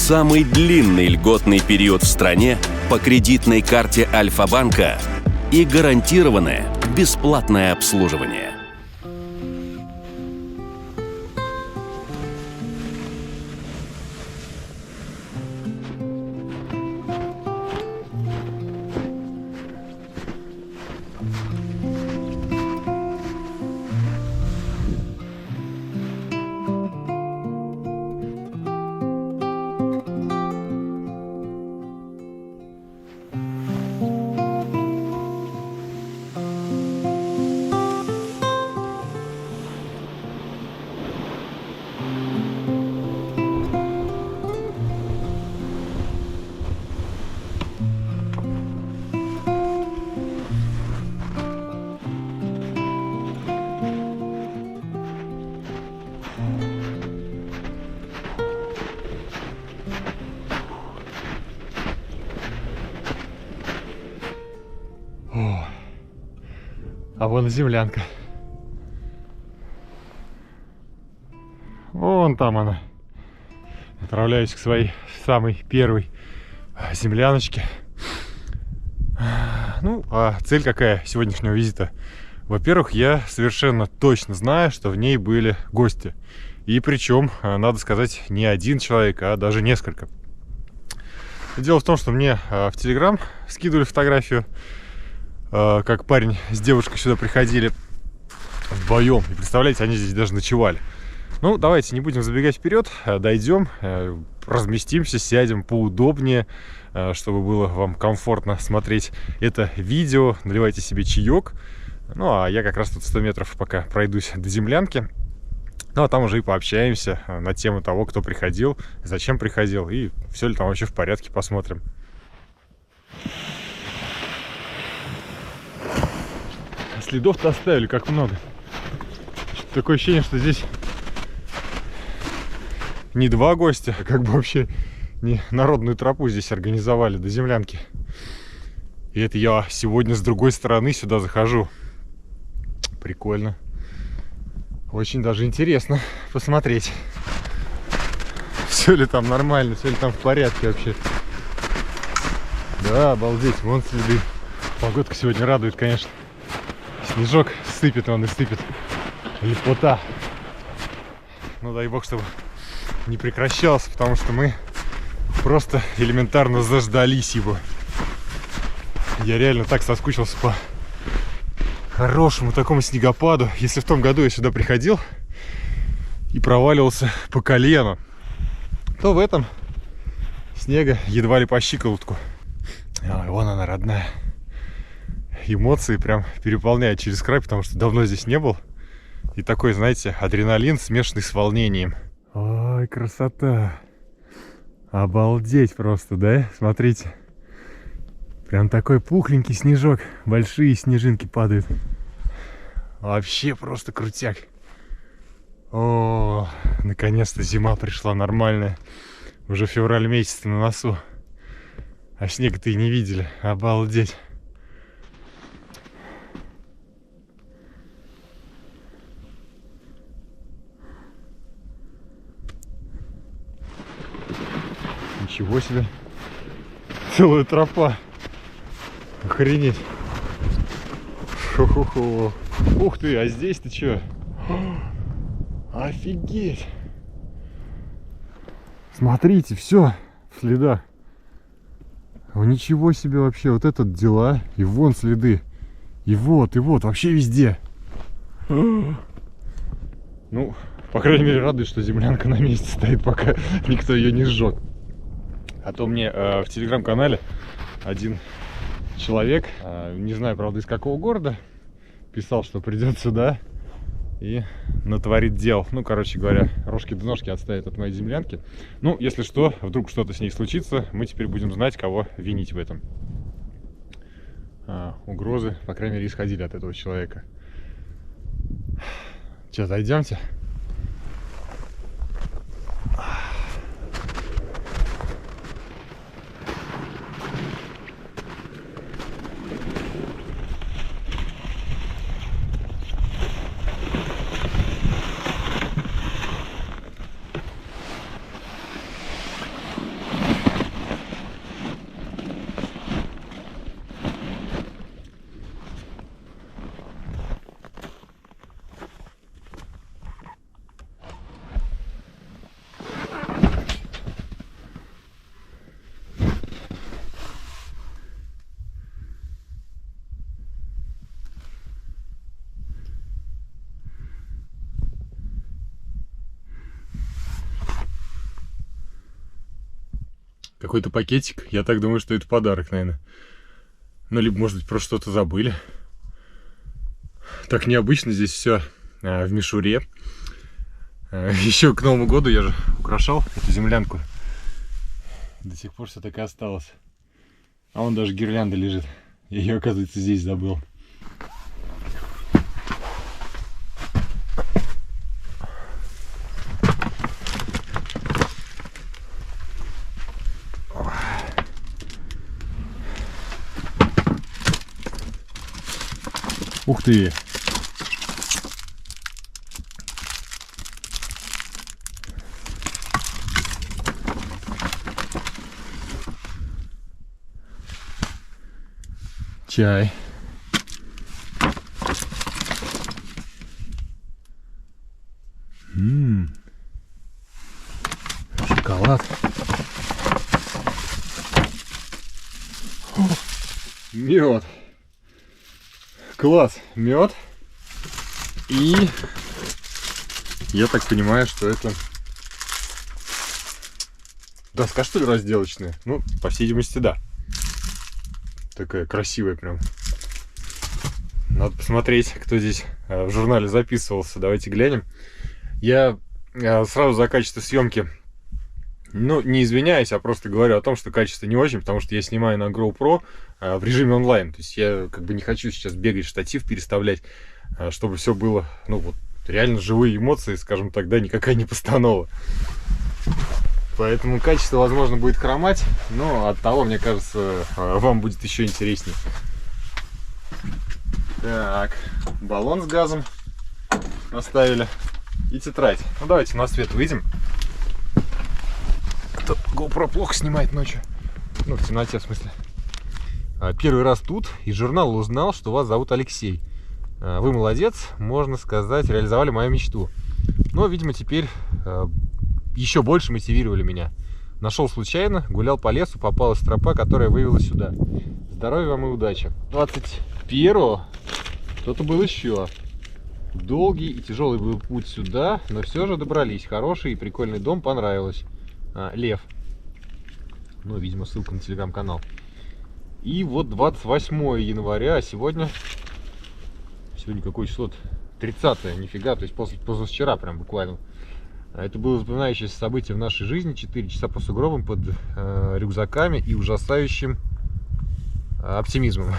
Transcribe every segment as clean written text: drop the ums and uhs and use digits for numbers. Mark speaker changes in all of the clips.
Speaker 1: самый длинный льготный период в стране по кредитной карте Альфа-банка и гарантированное бесплатное обслуживание.
Speaker 2: А вон и землянка. Вон там она. Отправляюсь к своей самой первой земляночке. Ну, а цель какая сегодняшнего визита? Во-первых, я совершенно точно знаю, что в ней были гости. И причем, надо сказать, не один человек, а даже несколько. Дело в том, что мне в Телеграм скидывали фотографию, как парень с девушкой сюда приходили вдвоем. И представляете, они здесь даже ночевали. Ну, давайте не будем забегать вперед. Дойдем, разместимся, сядем поудобнее, чтобы было вам комфортно смотреть это видео. Наливайте себе чаек. Ну, а я как раз тут 100 метров пока пройдусь до землянки. Ну, а там уже и пообщаемся на тему того, кто приходил, зачем приходил, и все ли там вообще в порядке, посмотрим. Следов-то оставили как много. Такое ощущение, что здесь не два гостя, а как бы вообще не народную тропу здесь организовали до землянки. И это я сегодня с другой стороны сюда захожу. Прикольно. Очень даже интересно посмотреть, все ли там нормально, все ли там в порядке вообще. Да, обалдеть, вон следы. Погодка сегодня радует, конечно. Снежок сыпет, он и сыпет. Лепота. Ну дай бог, чтобы не прекращался, потому что мы просто элементарно заждались его. Я реально так соскучился по хорошему такому снегопаду. Если в том году я сюда приходил и проваливался по колено, то в этом снега едва ли по щиколотку. Ой, вон она, родная. Эмоции прям переполняют через край, потому что давно здесь не был. И такой, знаете, адреналин, смешанный с волнением. Ой, красота. Обалдеть просто, да? Смотрите. Прям такой пухленький снежок. Большие снежинки падают. Вообще просто крутяк. О, наконец-то зима пришла нормальная. Уже февраль месяц на носу. А снега-то и не видели. Обалдеть. Ничего себе. Целая тропа. Охренеть. Хо-хо-хо. Ух ты, а здесь-то что? Офигеть. Смотрите, все в следах. О, ничего себе вообще. Вот это дела. И вон следы. И вот, вообще везде. Ну, по крайней мере, радует, что землянка на месте стоит, пока никто ее не сжег. А то мне в телеграм-канале один человек, не знаю, правда, из какого города, писал, что придет сюда и натворит дел. Ну, короче говоря, рожки до ножки отставит от моей землянки. Ну, если что, вдруг что-то с ней случится, мы теперь будем знать, кого винить в этом. Угрозы, по крайней мере, исходили от этого человека. Че, зайдемте? Какой-то пакетик. Я так думаю, что это подарок, наверное. Ну, либо, может быть, просто что-то забыли. Так необычно здесь все в мишуре. Еще к Новому году я же украшал эту землянку. До сих пор все так и осталось. А вон даже гирлянда лежит. Я ее, оказывается, здесь забыл. Ух ты! Чай. Шоколад. Мед. Класс, мед. И я так понимаю, что это доска, что ли, разделочная? Ну, по всей видимости, да. Такая красивая прям. Надо посмотреть, кто здесь в журнале записывался. Давайте глянем. Я сразу за качество съемки, ну, не извиняюсь, а просто говорю о том, что качество не очень, потому что я снимаю на GoPro в режиме онлайн. То есть я как бы не хочу сейчас бегать, штатив переставлять, чтобы все было, ну, вот, реально живые эмоции, скажем так, да, никакая не постанова. Поэтому качество, возможно, будет хромать, но от того, мне кажется, вам будет еще интереснее. Так, баллон с газом оставили и тетрадь. Ну, давайте на свет выйдем. Кто GoPro плохо снимает ночью. Ну, в темноте, в смысле. Первый раз тут из журнала узнал, что вас зовут Алексей. Вы молодец, можно сказать, реализовали мою мечту. Но, видимо, теперь еще больше мотивировали меня. Нашел случайно, гулял по лесу, попалась тропа, которая вывела сюда. Здоровья вам и удачи. 21-го кто-то был еще. Долгий и тяжелый был путь сюда, но все же добрались. Хороший и прикольный дом, понравилось. Лев. Ну, видимо, ссылка на телеграм-канал. И вот 28 января, а сегодня какое число-то? 30-е, нифига, то есть позавчера прям буквально. Это было запоминающееся событие в нашей жизни. 4 часа по сугробам под рюкзаками и ужасающим оптимизмом.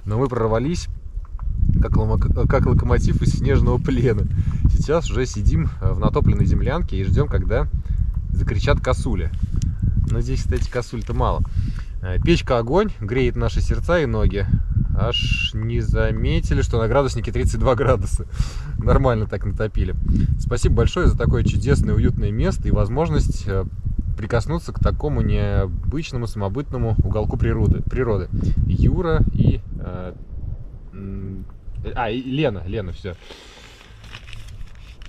Speaker 2: Но мы прорвались, как локомотив из снежного плена. Сейчас уже сидим в натопленной землянке и ждем, когда закричат косули. Но здесь, кстати, косуль-то мало. Печка огонь, греет наши сердца и ноги. Аж не заметили, что на градуснике 32 градуса. Нормально так натопили. Спасибо большое за такое чудесное, уютное место и возможность прикоснуться к такому необычному, самобытному уголку природы. Юра и... и Лена, все.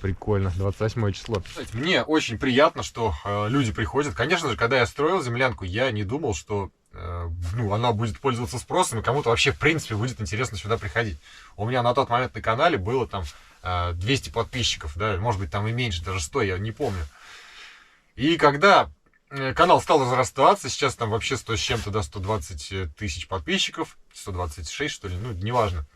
Speaker 2: Прикольно, 28 число. Мне очень приятно, что люди приходят. Конечно же, когда я строил землянку, я не думал, что она будет пользоваться спросом, и кому-то вообще, в принципе, будет интересно сюда приходить. У меня на тот момент на канале было там 200 подписчиков, да, может быть, там и меньше, даже 100, я не помню. И когда канал стал разрастаться, сейчас там вообще 100 с чем-то, да, 120 тысяч подписчиков, 126, что ли, ну, неважно.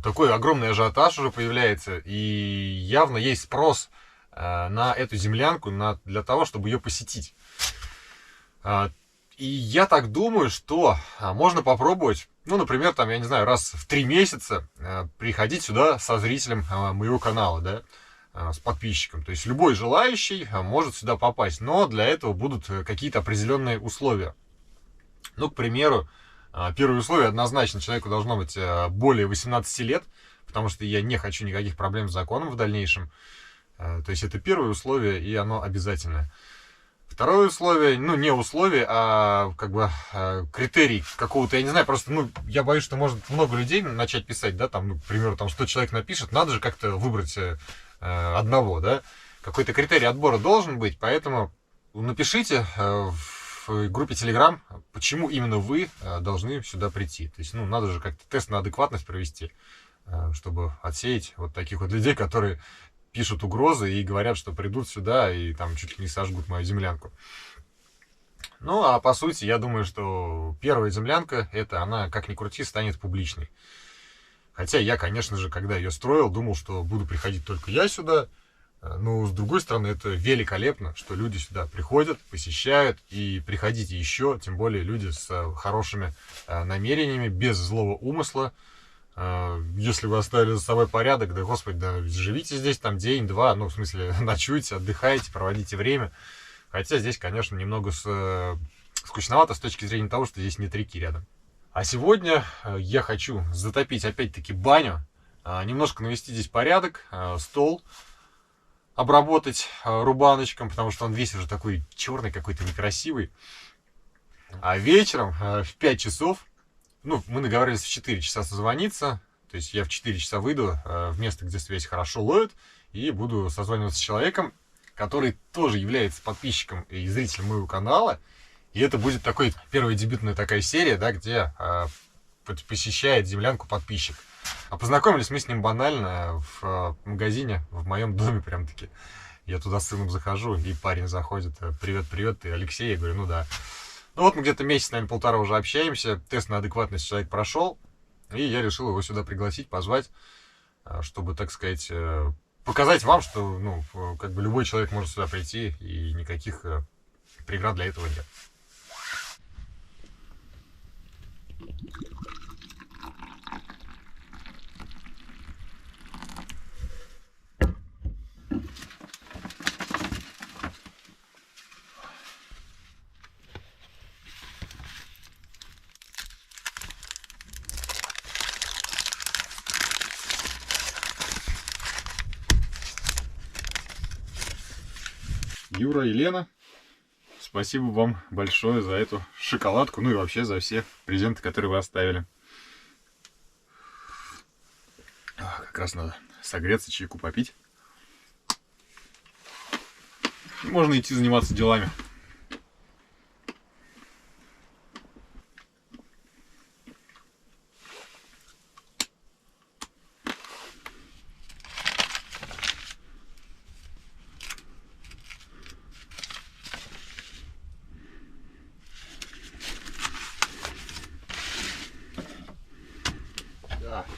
Speaker 2: Такой огромный ажиотаж уже появляется, и явно есть спрос на эту землянку для того, чтобы ее посетить. И я так думаю, что можно попробовать, ну, например, там, я не знаю, раз в 3 месяца приходить сюда со зрителем моего канала, да, с подписчиком. То есть любой желающий может сюда попасть, но для этого будут какие-то определенные условия. Ну, к примеру, первое условие однозначно, человеку должно быть более 18 лет, потому что я не хочу никаких проблем с законом в дальнейшем. То есть это первое условие, и оно обязательное. Второе условие, ну, не условие, а как бы критерий какого-то, я не знаю, просто, ну, я боюсь, что может много людей начать писать, да, там, ну, к примеру, там 100 человек напишет, надо же как-то выбрать одного, да. Какой-то критерий отбора должен быть, поэтому напишите в группе Telegram, почему именно вы должны сюда прийти. То есть, ну, надо же как-то тест на адекватность провести, чтобы отсеять вот таких вот людей, которые пишут угрозы и говорят, что придут сюда и там чуть ли не сожгут мою землянку. Ну, а по сути, я думаю, что первая землянка, она, как ни крути, станет публичной. Хотя я, конечно же, когда ее строил, думал, что буду приходить только я сюда. Но, с другой стороны, это великолепно, что люди сюда приходят, посещают, и приходите еще, тем более люди с хорошими намерениями, без злого умысла. Если вы оставили за собой порядок, да, господи, да, живите здесь там день-два, ну, в смысле, ночуйте, отдыхайте, проводите время. Хотя здесь, конечно, немного скучновато с точки зрения того, что здесь нет реки рядом. А сегодня я хочу затопить опять-таки баню, немножко навести здесь порядок, стол обработать рубаночком, потому что он весь уже такой черный, какой-то некрасивый. А вечером в 5 часов, ну, мы договорились в 4 часа созвониться, то есть я в 4 часа выйду в место, где связь хорошо ловит, и буду созваниваться с человеком, который тоже является подписчиком и зрителем моего канала. И это будет такой первая дебютная такая серия, да, где посещает землянку подписчик. А познакомились мы с ним банально в магазине, в моем доме прям-таки. Я туда с сыном захожу, и парень заходит: привет, привет, ты Алексей? Я говорю, ну да. Ну вот мы где-то месяц, наверное, полтора уже общаемся, тест на адекватность человек прошел, и я решил его сюда пригласить, позвать, чтобы, так сказать, показать вам, что, ну, как бы любой человек может сюда прийти, и никаких преград для этого нет. Юра и Лена, спасибо вам большое за эту шоколадку, ну и вообще за все презенты, которые вы оставили. Как раз надо согреться, чайку попить. Можно идти заниматься делами.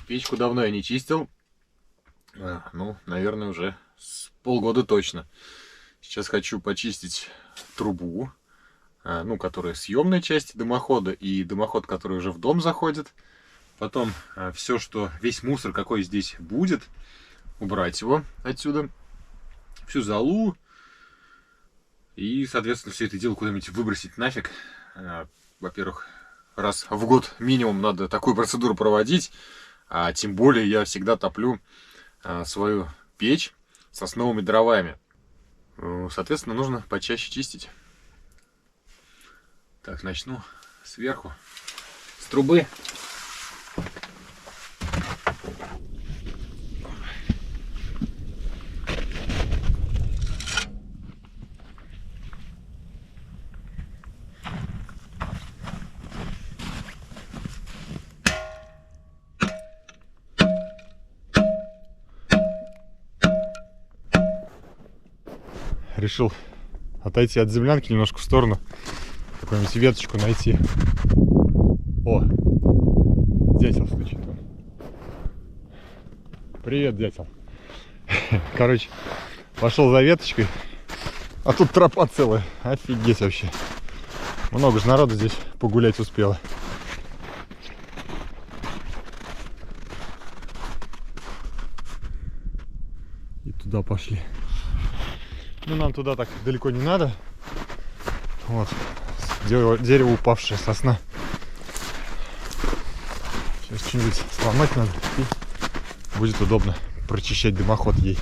Speaker 2: Печку давно я не чистил. Ну, наверное, уже с полгода точно. Сейчас хочу почистить трубу, ну, которая съемная часть дымохода, и дымоход, который уже в дом заходит. Потом все, что весь мусор, какой здесь будет, убрать его отсюда. Всю золу. И, соответственно, все это дело куда-нибудь выбросить нафиг. Во-первых, раз в год минимум надо такую процедуру проводить. А тем более я всегда топлю свою печь сосновыми дровами. Соответственно, нужно почаще чистить. Так, начну сверху, с трубы. Решил отойти от землянки немножко в сторону, какую-нибудь веточку найти. О, дятел стучит. Привет, дятел. Короче, пошел за веточкой, а тут тропа целая. Офигеть вообще. Много же народу здесь погулять успело. И туда пошли. Ну, нам туда так далеко не надо. Вот. Дерево упавшее, сосна. Сейчас что-нибудь сломать надо. И будет удобно прочищать дымоход ей.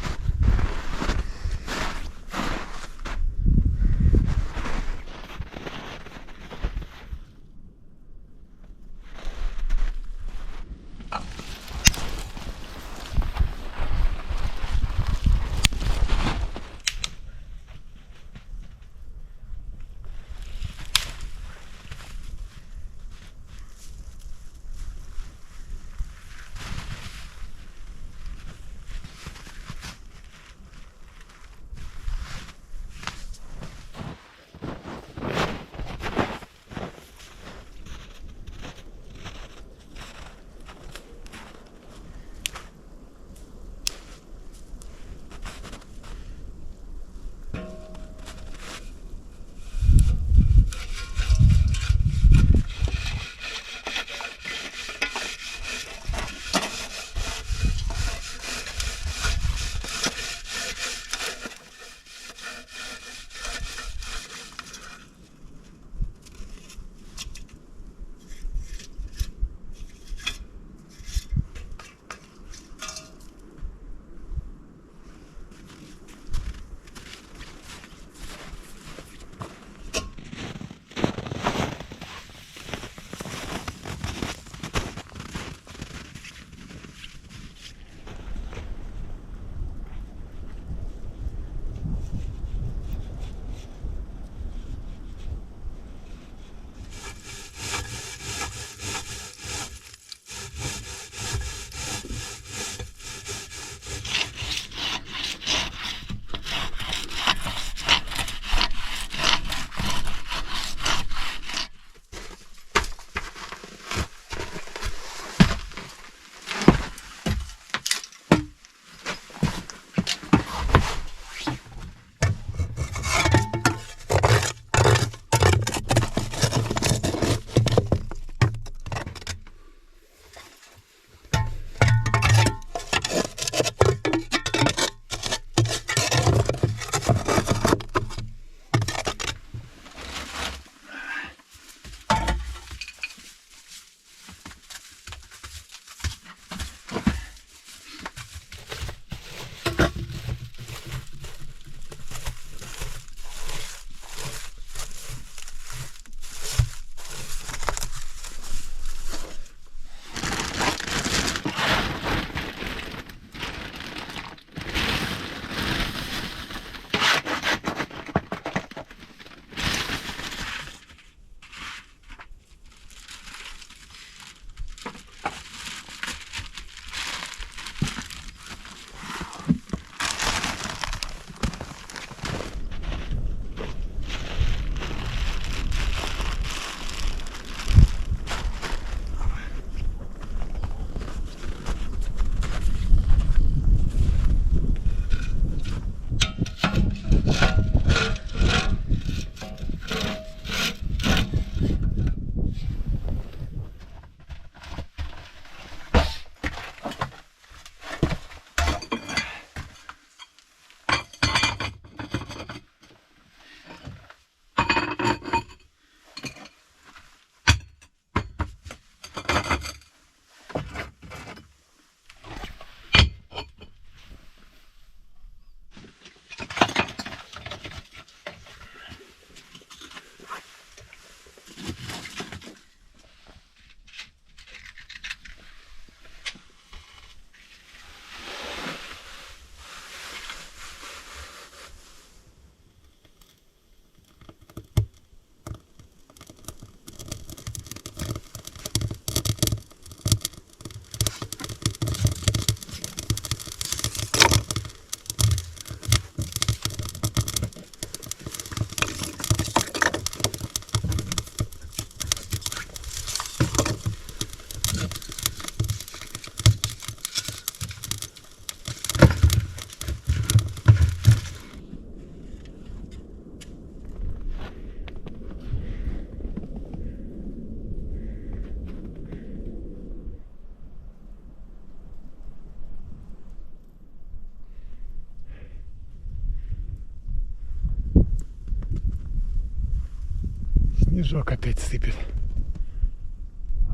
Speaker 2: Снежок опять сыпет.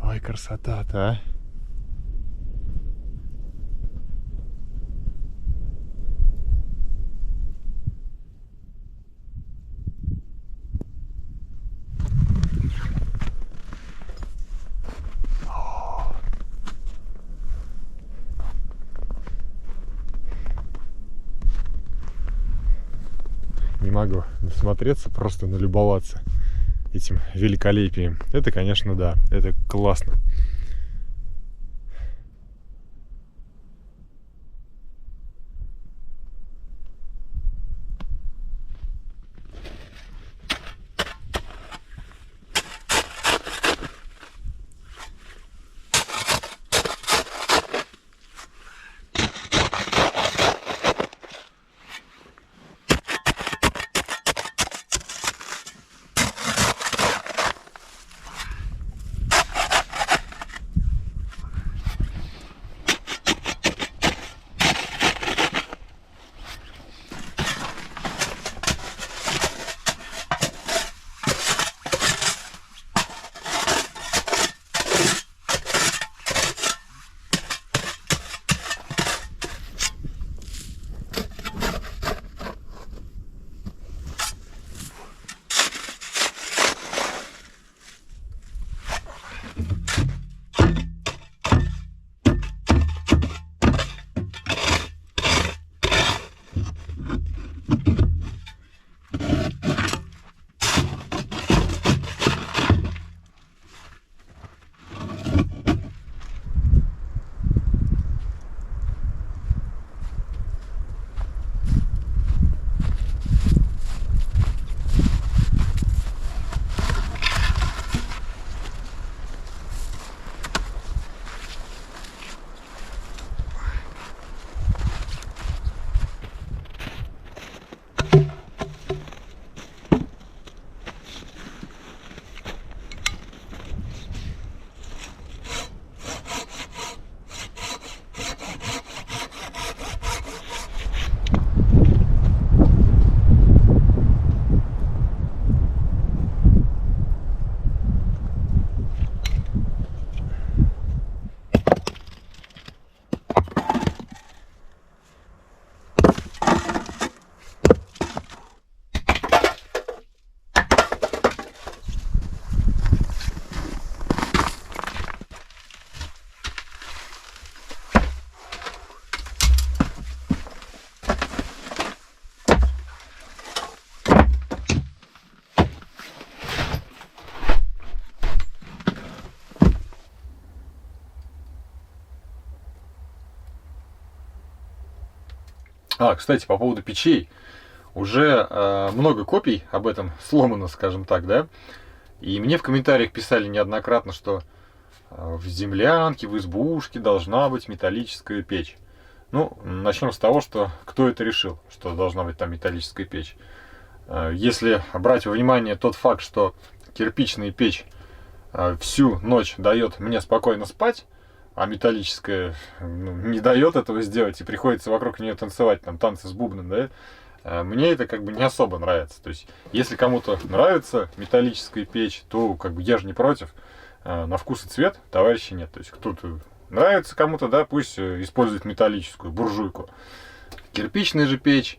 Speaker 2: Ой, красота-то, а. Не могу насмотреться, просто налюбоваться этим великолепием. Это, конечно, да, это классно. Кстати, по поводу печей. Уже много копий об этом сломано, скажем так, да? И мне в комментариях писали неоднократно, что в землянке, в избушке должна быть металлическая печь. Ну, начнем с того, что кто это решил, что должна быть там металлическая печь. Если брать во внимание тот факт, что кирпичная печь всю ночь дает мне спокойно спать, а металлическая не дает этого сделать, и приходится вокруг нее танцевать, там, танцы с бубном, да, мне это как бы не особо нравится. То есть, если кому-то нравится металлическая печь, то как бы я же не против. На вкус и цвет товарищей нет. То есть, кто-то нравится кому-то, да, пусть использует металлическую буржуйку. Кирпичная же печь,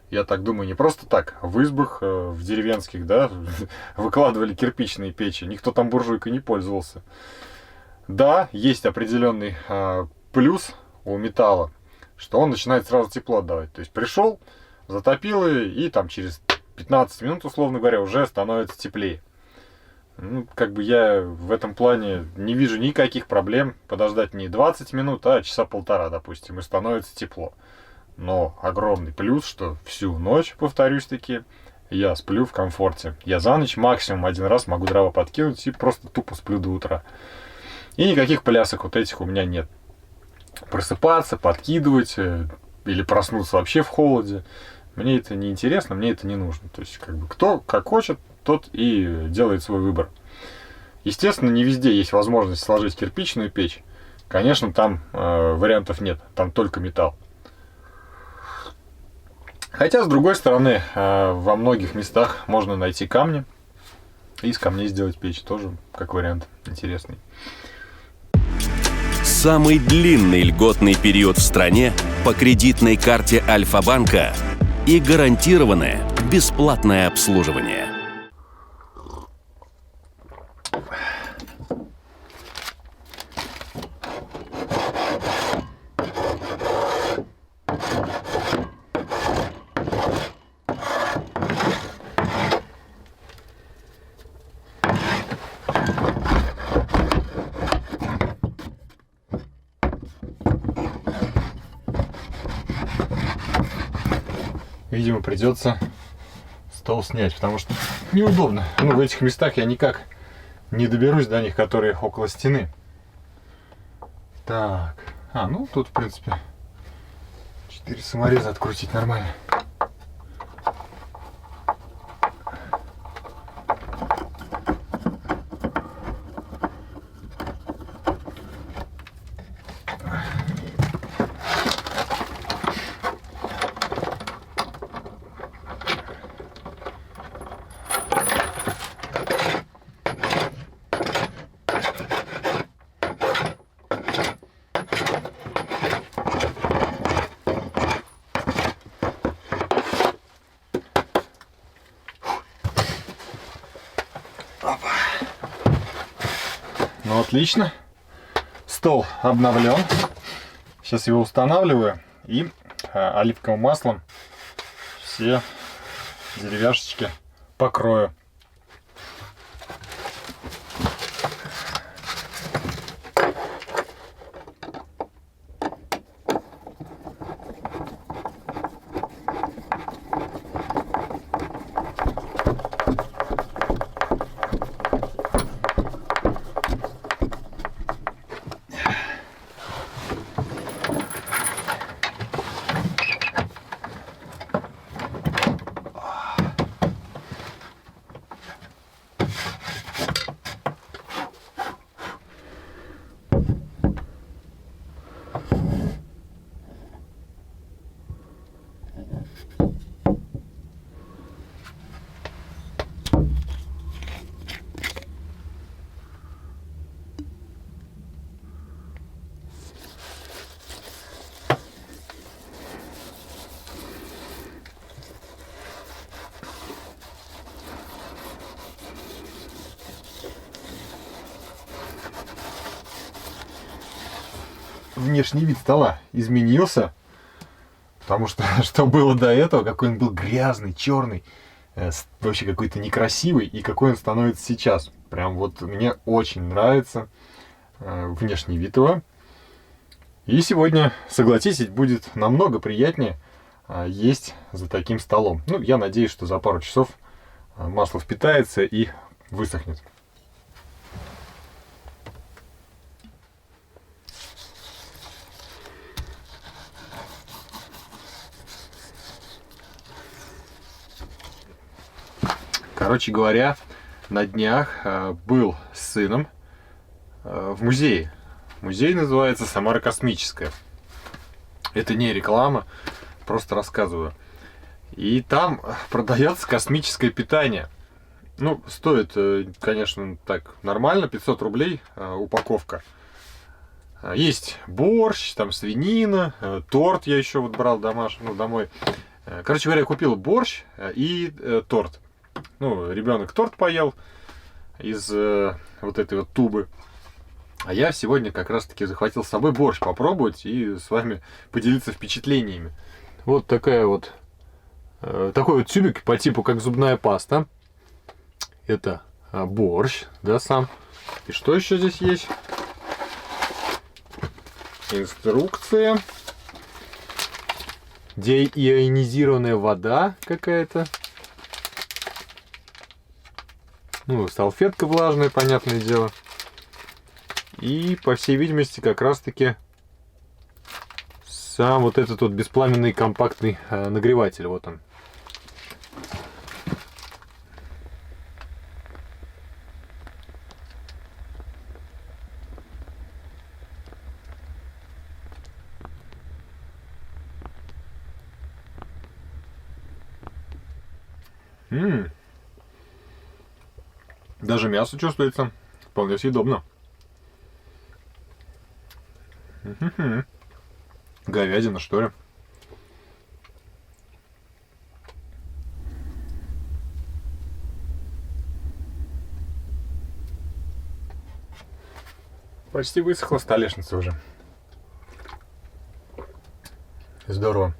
Speaker 2: я так думаю, не просто так. В избах, в деревенских, да, выкладывали кирпичные печи. Никто там буржуйкой не пользовался. Да, есть определенный плюс у металла, что он начинает сразу тепло отдавать. То есть пришел, затопил ее, и там через 15 минут, условно говоря, уже становится теплее. Ну, как бы я в этом плане не вижу никаких проблем подождать не 20 минут, а часа полтора, допустим, и становится тепло. Но огромный плюс, что всю ночь, повторюсь таки, я сплю в комфорте. Я за ночь максимум один раз могу дрова подкинуть и просто тупо сплю до утра. И никаких плясок вот этих у меня нет. Просыпаться, подкидывать или проснуться вообще в холоде. Мне это не интересно, мне это не нужно. То есть, как бы, кто как хочет, тот и делает свой выбор. Естественно, не везде есть возможность сложить кирпичную печь. Конечно, там вариантов нет, там только металл. Хотя, с другой стороны, во многих местах можно найти камни. И из камней сделать печь тоже, как вариант, интересный.
Speaker 1: Самый длинный льготный период в стране по кредитной карте Альфа-банка и гарантированное бесплатное обслуживание.
Speaker 2: Видимо, придется стол снять, потому что неудобно. Ну, в этих местах я никак не доберусь до них, которые около стены. Так. Ну тут, в принципе, 4 самореза открутить нормально. Ну, отлично. Стол обновлен. Сейчас его устанавливаю и оливковым маслом все деревяшечки покрою. Внешний вид стола изменился, потому что что было до этого, какой он был грязный, черный, вообще какой-то некрасивый, и какой он становится сейчас. Прям вот мне очень нравится внешний вид его. И сегодня, согласитесь, будет намного приятнее есть за таким столом. Ну, я надеюсь, что за пару часов масло впитается и высохнет. Короче говоря, на днях был с сыном в музее. Музей называется «Самара космическая». Это не реклама, просто рассказываю. И там продается космическое питание. Ну, стоит, конечно, так нормально, 500 рублей упаковка. Есть борщ, там свинина, торт я еще вот брал домой. Короче говоря, я купил борщ и торт. Ну, ребенок торт поел из вот этой вот тубы. А я сегодня как раз таки захватил с собой борщ попробовать и с вами поделиться впечатлениями. Вот такой вот тюбик по типу как зубная паста. Это борщ, да, сам. И что еще здесь есть? Инструкция. Деионизированная вода какая-то. Ну, салфетка влажная, понятное дело. И, по всей видимости, как раз-таки сам вот этот вот беспламенный компактный нагреватель. Вот он. Даже мясо чувствуется вполне съедобно. Говядина, что ли? Почти высохла столешница уже. Здорово.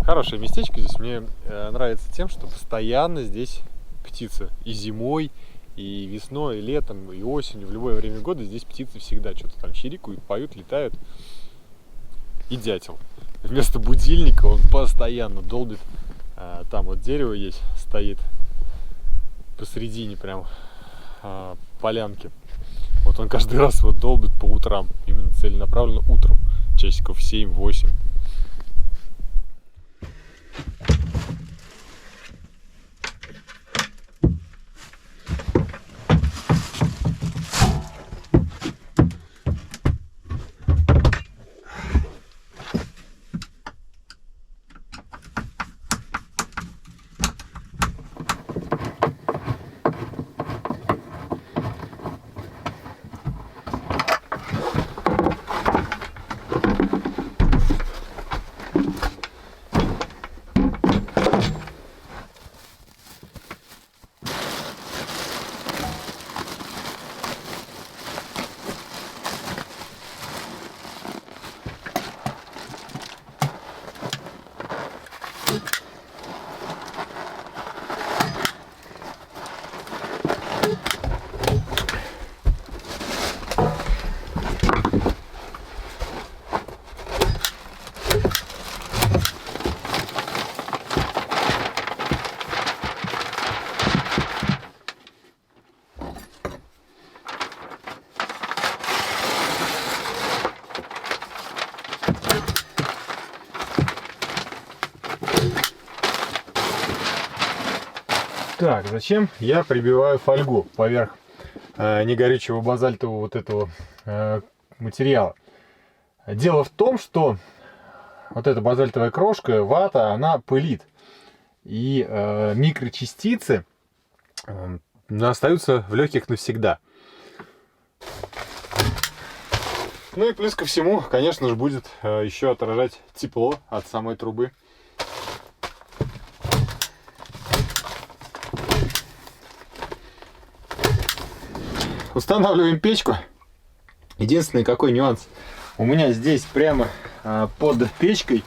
Speaker 2: Хорошее местечко здесь. Мне нравится тем, что постоянно здесь птицы. И зимой, и весной, и летом, и осенью. В любое время года здесь птицы всегда что-то там чирикают, поют, летают. И дятел. Вместо будильника он постоянно долбит. Там вот дерево есть, стоит посередине прям полянки. Вот он каждый раз вот долбит по утрам. Именно целенаправленно утром. Часиков 7-8. Так, зачем я прибиваю фольгу поверх негорючего базальтового вот этого материала? Дело в том, что вот эта базальтовая крошка, вата, она пылит. И микрочастицы остаются в легких навсегда. Ну и плюс ко всему, конечно же, будет еще отражать тепло от самой трубы. Устанавливаем печку. Единственный какой нюанс. У меня здесь прямо под печкой,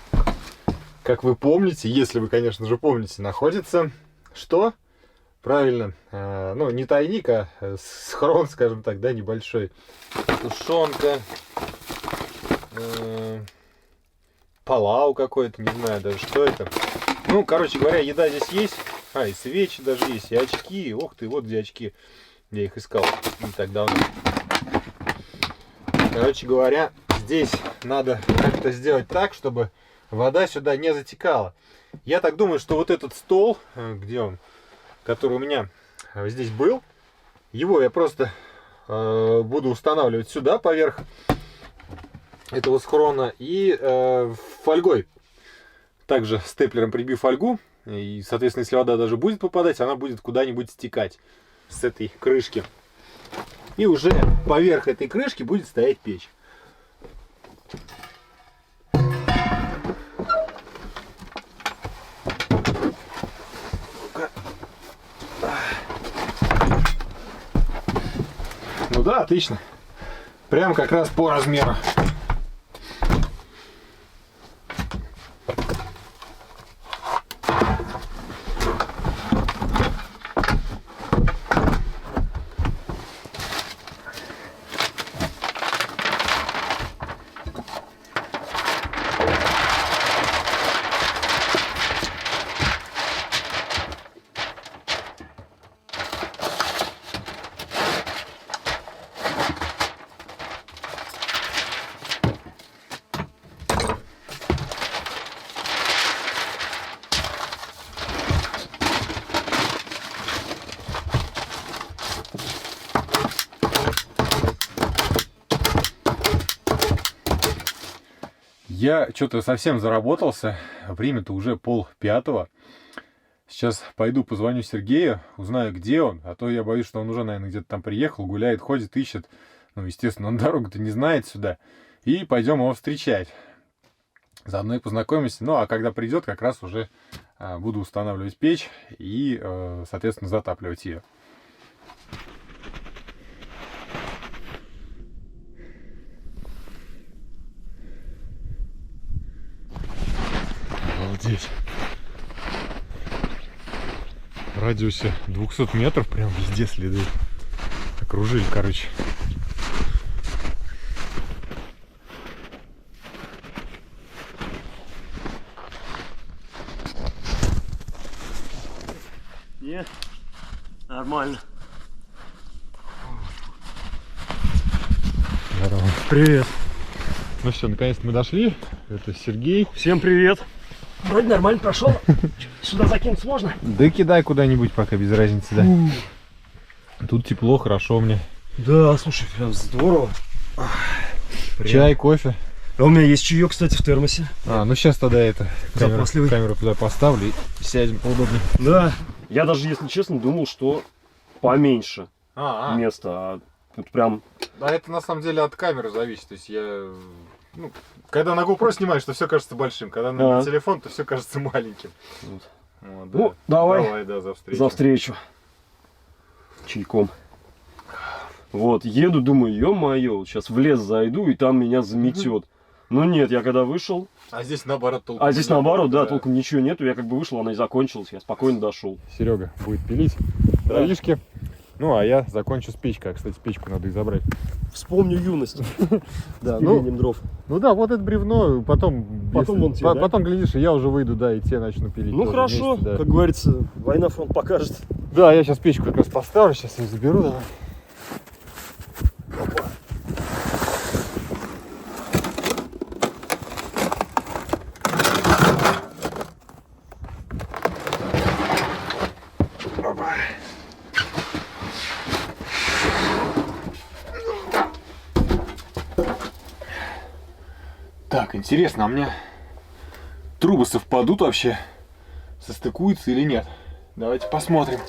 Speaker 2: как вы помните, если вы, конечно же, помните, находится что? Правильно, ну не тайник, а схрон, скажем так, да, небольшой. Тушенка, палау какой-то, не знаю даже, что это. Ну, короче говоря, еда здесь есть. И свечи даже есть, и очки. Ух ты, вот где очки. Я их искал не так давно. Короче говоря, здесь надо как-то сделать так, чтобы вода сюда не затекала. Я так думаю, что вот этот стол, где он, который у меня здесь был, его я просто буду устанавливать сюда поверх этого схрона и фольгой. Также степлером прибив фольгу, и, соответственно, если вода даже будет попадать, она будет куда-нибудь стекать с этой крышки. И уже поверх этой крышки будет стоять печь. Ну да, отлично. Прям как раз по размеру. Я что-то совсем заработался. Время-то уже 4:30. Сейчас пойду позвоню Сергею, узнаю, где он. А то я боюсь, что он уже, наверное, где-то там приехал, гуляет, ходит, ищет. Ну, естественно, он дорогу-то не знает сюда. И пойдем его встречать. Заодно и познакомимся. Ну, а когда придет, как раз уже буду устанавливать печь и, соответственно, затапливать ее. Обалдеть. В радиусе 200 метров прям везде следы. Окружили, короче.
Speaker 3: Нет, нормально.
Speaker 2: Здорово.
Speaker 3: Привет.
Speaker 2: Ну все, наконец-то мы дошли. Это Сергей.
Speaker 3: Всем привет. Вроде нормально прошел. Сюда закинуться можно?
Speaker 2: Да кидай куда-нибудь пока, без разницы, да. Тут тепло, хорошо мне.
Speaker 3: Да, слушай, прям здорово.
Speaker 2: Чай, кофе.
Speaker 3: А у меня есть чаек, кстати, в термосе.
Speaker 2: Ну сейчас тогда это камеру туда поставлю и сядем поудобнее.
Speaker 3: Да. Я даже, если честно, думал, что поменьше места. А тут прям...
Speaker 2: Да, это на самом деле от камеры зависит. То есть я... Ну, когда на GoPro снимаешь, то все кажется большим. Когда на телефон, то все кажется маленьким.
Speaker 3: Вот.
Speaker 2: Вот, да.
Speaker 3: Ну, давай.
Speaker 2: Давай, да, за встречу.
Speaker 3: За встречу. Чайком. Вот, еду, думаю, ё-моё, сейчас в лес зайду, и там меня заметет. Но нет, я когда вышел...
Speaker 2: А здесь наоборот толком.
Speaker 3: А здесь наоборот, да, толком ничего нету. Я как бы вышел, она и закончилась, я спокойно дошел.
Speaker 2: Серега будет пилить дровишки. Ну, а я закончу с печкой. Кстати, печку надо и забрать.
Speaker 3: Вспомню юность. Да,
Speaker 2: ну,
Speaker 3: пилением дров.
Speaker 2: Ну да, вот это бревно, потом,
Speaker 3: вон тебе, да?
Speaker 2: потом глядишь, и я уже выйду, да, и те начну пилить.
Speaker 3: Ну хорошо,
Speaker 2: вместе, да.
Speaker 3: как говорится, война фронт покажет.
Speaker 2: Да, я сейчас печку как раз поставлю, сейчас ее заберу, давай. Так, интересно, а у меня трубы совпадут вообще? Состыкуются или нет? Давайте посмотрим.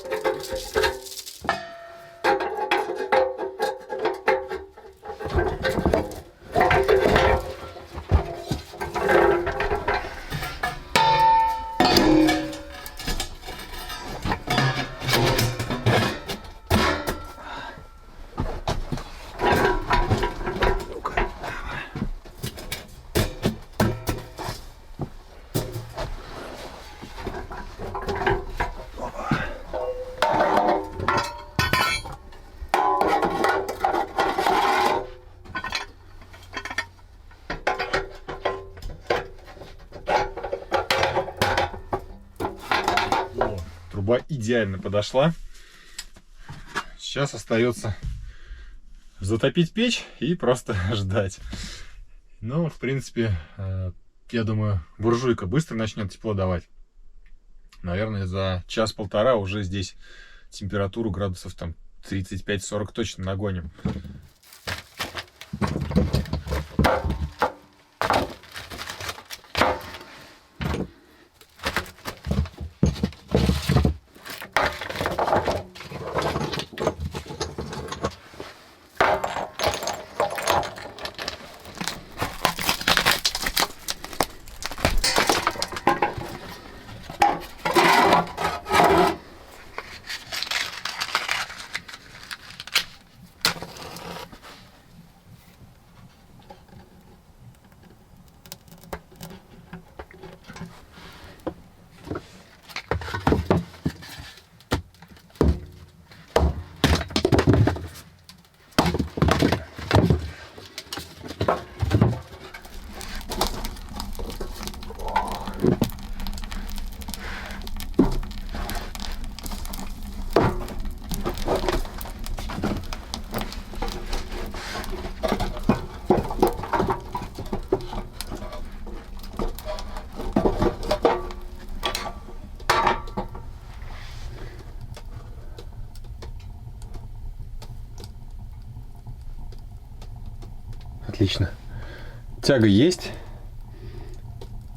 Speaker 2: Труба идеально подошла. Сейчас остается затопить печь и просто ждать. Ну, в принципе, я думаю, буржуйка быстро начнет тепло давать. Наверное, за час-полтора уже здесь температуру градусов там 35-40 точно нагоним. Отлично. Тяга есть.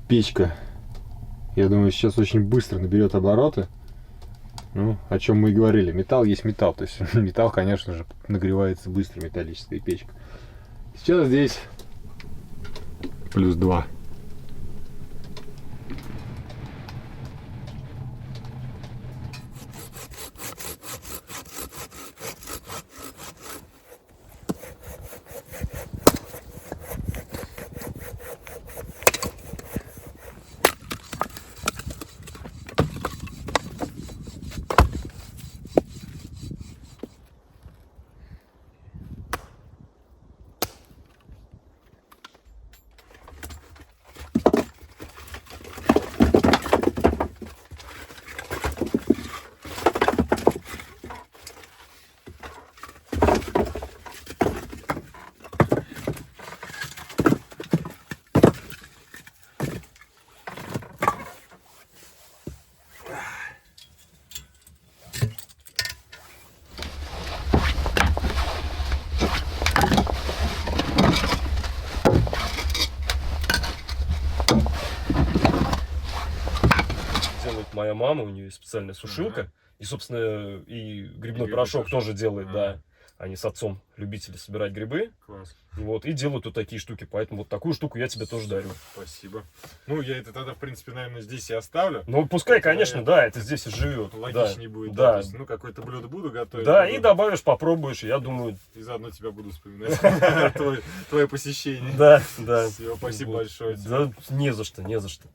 Speaker 2: Печка, я думаю, сейчас очень быстро наберет обороты. Ну, о чем мы и говорили. Металл есть металл. То есть металл, конечно же, нагревается быстро, металлическая печка. Сейчас здесь +2.
Speaker 3: Моя мама, у нее есть специальная сушилка, и, собственно, и грибной порошок тоже делает, да. Они с отцом любители собирать грибы.
Speaker 2: Класс.
Speaker 3: Вот, и делают вот такие штуки, поэтому вот такую штуку я тебе тоже дарю.
Speaker 2: Спасибо. Ну, я это тогда, в принципе, наверное, здесь и оставлю.
Speaker 3: Ну, пускай, конечно, да, это здесь и живет.
Speaker 2: Логичнее
Speaker 3: да.
Speaker 2: будет,
Speaker 3: да.
Speaker 2: То есть, ну, какое-то блюдо буду готовить.
Speaker 3: Да,
Speaker 2: буду...
Speaker 3: и добавишь, попробуешь, и я думаю...
Speaker 2: И заодно тебя буду вспоминать. Твое посещение.
Speaker 3: Да, да.
Speaker 2: Все, спасибо большое.
Speaker 3: Да, не за что, не за что.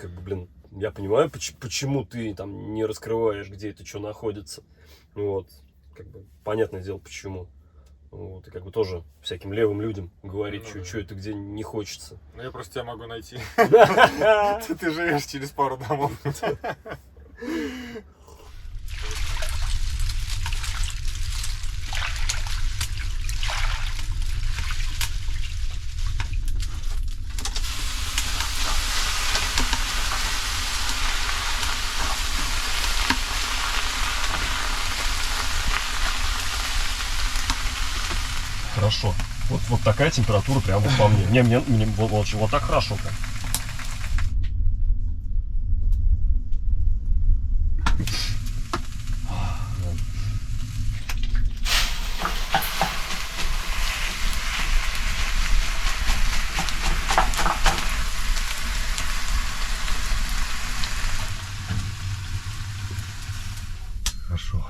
Speaker 3: Как бы, блин, я понимаю, почему ты там не раскрываешь, где это что находится. Вот, как бы, понятное дело, почему. Вот, и как бы тоже всяким левым людям говорить, что это где не хочется.
Speaker 2: Ну, я просто тебя могу найти. Ты живешь через пару домов.
Speaker 3: Хорошо. Вот такая температура прям вот по мне. Мне вот так хорошо прям.
Speaker 2: Хорошо.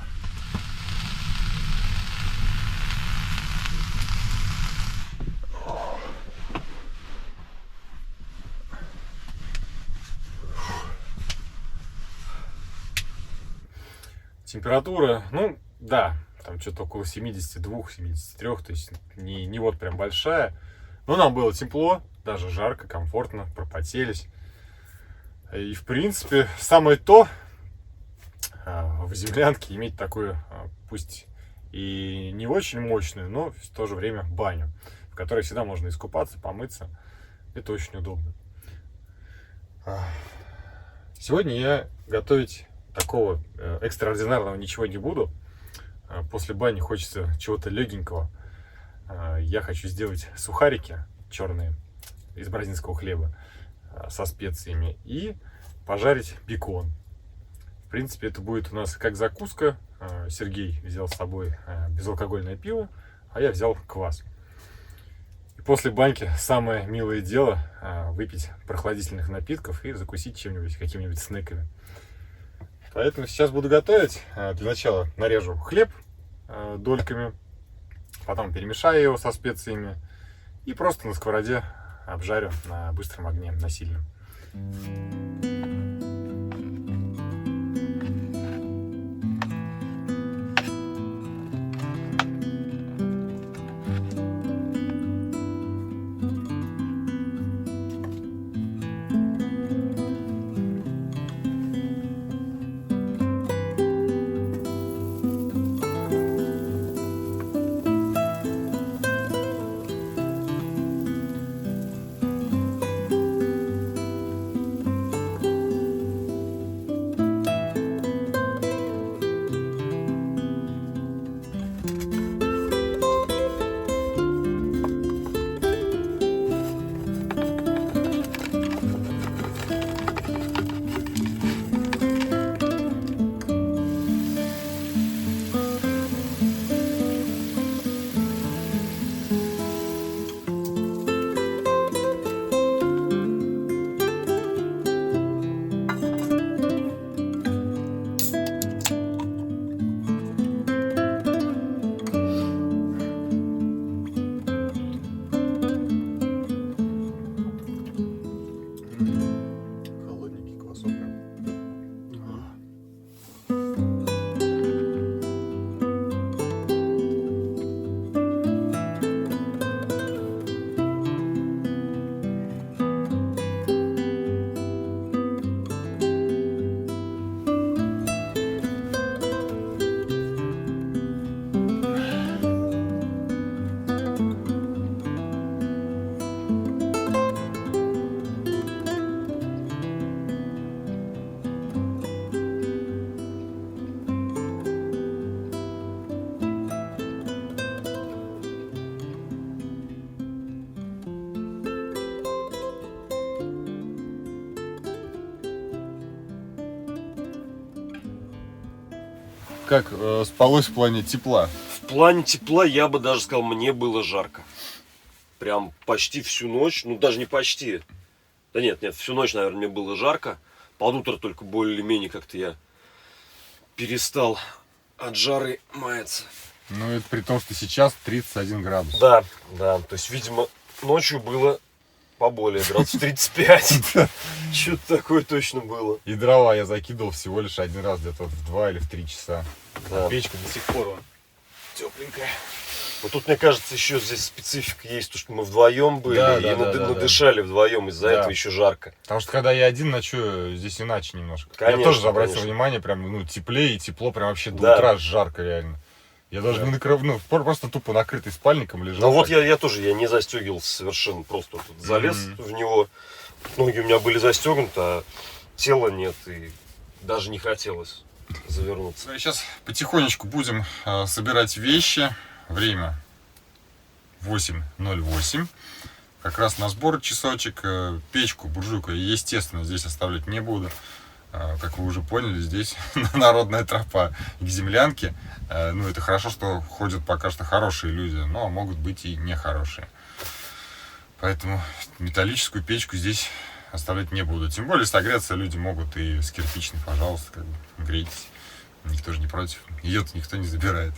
Speaker 2: Температура, ну, да, там что-то около 72-73, то есть не вот прям большая. Но нам было тепло, даже жарко, комфортно, пропотелись. И, в принципе, самое то в землянке иметь такую, пусть и не очень мощную, но в то же время баню, в которой всегда можно искупаться, помыться. Это очень удобно. Сегодня я готовить такого экстраординарного ничего не буду. После бани хочется чего-то легенького. Я хочу сделать сухарики черные из бразильского хлеба со специями и пожарить бекон. В принципе, это будет у нас как закуска. Сергей взял с собой безалкогольное пиво, а я взял квас. И после баньки самое милое дело выпить прохладительных напитков и закусить чем-нибудь, какими-нибудь снеками. Поэтому сейчас буду готовить. Для начала нарежу хлеб дольками, потом перемешаю его со специями и просто на сковороде обжарю на быстром огне, на сильном. как спалось в плане тепла?
Speaker 3: В плане тепла я бы даже сказал, мне было жарко. Прям почти всю ночь, ну даже не почти. Да нет, всю ночь, наверное, мне было жарко. Под утро только более-менее как-то я перестал от жары маяться.
Speaker 2: Ну, это при том, что сейчас 31 градус.
Speaker 3: Да, то есть, видимо, ночью было поболее, градусов 35. Что-то такое точно было.
Speaker 2: И дрова я закидывал всего лишь один раз, где-то в 2 или в 3 часа.
Speaker 3: Да.
Speaker 2: Печка до сих пор тепленькая.
Speaker 3: Вот тут, мне кажется, еще здесь специфика есть, то, что мы вдвоем были и надышали вдвоем, из-за этого еще жарко.
Speaker 2: Потому что когда я один ночую, здесь иначе немножко.
Speaker 3: Конечно,
Speaker 2: я тоже обратил внимание, прям теплее и тепло, прям вообще до утра жарко реально. Я даже не накрыл, просто тупо накрытый спальником лежал.
Speaker 3: Ну вот я тоже, я не застегивался совершенно, просто тут залез в него. Ноги у меня были застегнуты, а тела нет, и даже не хотелось завернуться.
Speaker 2: Сейчас потихонечку будем собирать вещи. Время 8:08. Как раз на сбор часочек. Печку, буржуйку, естественно, здесь оставлять не буду. Как вы уже поняли, здесь народная тропа к землянке. Ну, это хорошо, что ходят пока что хорошие люди, но могут быть и нехорошие. Поэтому металлическую печку здесь оставлять не буду. Тем более согреться люди могут и с кирпичной, пожалуйста, как бы грейтесь. Никто же не против. Ее-то никто не забирает.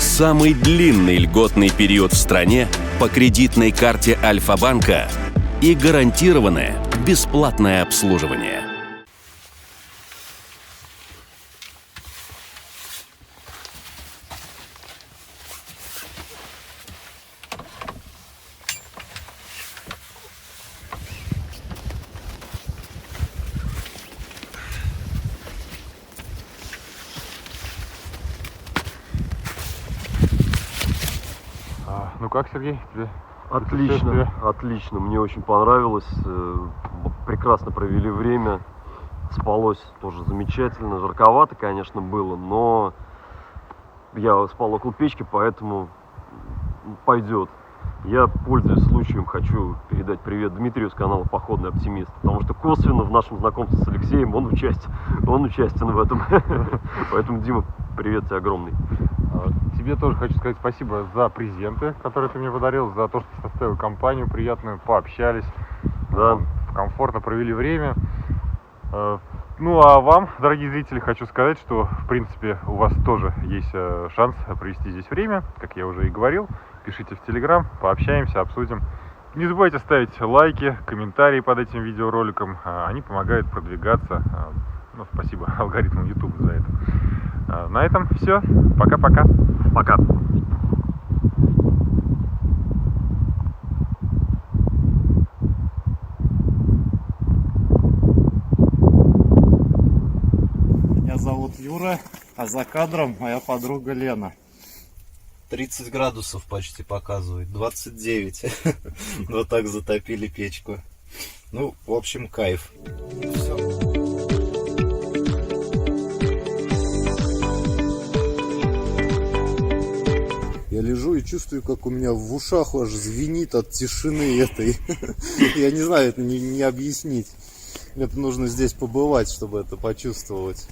Speaker 1: Самый длинный льготный период в стране по кредитной карте Альфа-банка и гарантированное бесплатное обслуживание.
Speaker 2: Ну как, Сергей, тебе?
Speaker 3: Отлично, мне очень понравилось, прекрасно провели время, спалось тоже замечательно, жарковато, конечно, было, но я спал около печки, поэтому пойдет. Я, пользуясь случаем, хочу передать привет Дмитрию с канала Походный Оптимист, потому что косвенно в нашем знакомстве с Алексеем он участен в этом. Поэтому, Дима, привет тебе огромный.
Speaker 2: Тебе тоже хочу сказать спасибо за презенты, которые ты мне подарил, за то, что составил компанию приятную, пообщались,
Speaker 3: да.
Speaker 2: Комфортно провели время. Ну а вам, дорогие зрители, хочу сказать, что в принципе у вас тоже есть шанс провести здесь время, как я уже и говорил. Пишите в Telegram, пообщаемся, обсудим. Не забывайте ставить лайки, комментарии под этим видеороликом, они помогают продвигаться. Ну, спасибо алгоритму YouTube за это. На этом все. Пока-пока.
Speaker 3: Пока.
Speaker 4: Меня зовут Юра, а за кадром моя подруга Лена.
Speaker 5: 30 градусов почти показывает, 29. Вот так затопили печку. Ну, в общем, кайф. Все. Я лежу и чувствую, как у меня в ушах аж звенит от тишины этой. Я не знаю, это не объяснить. Это нужно здесь побывать, чтобы это почувствовать.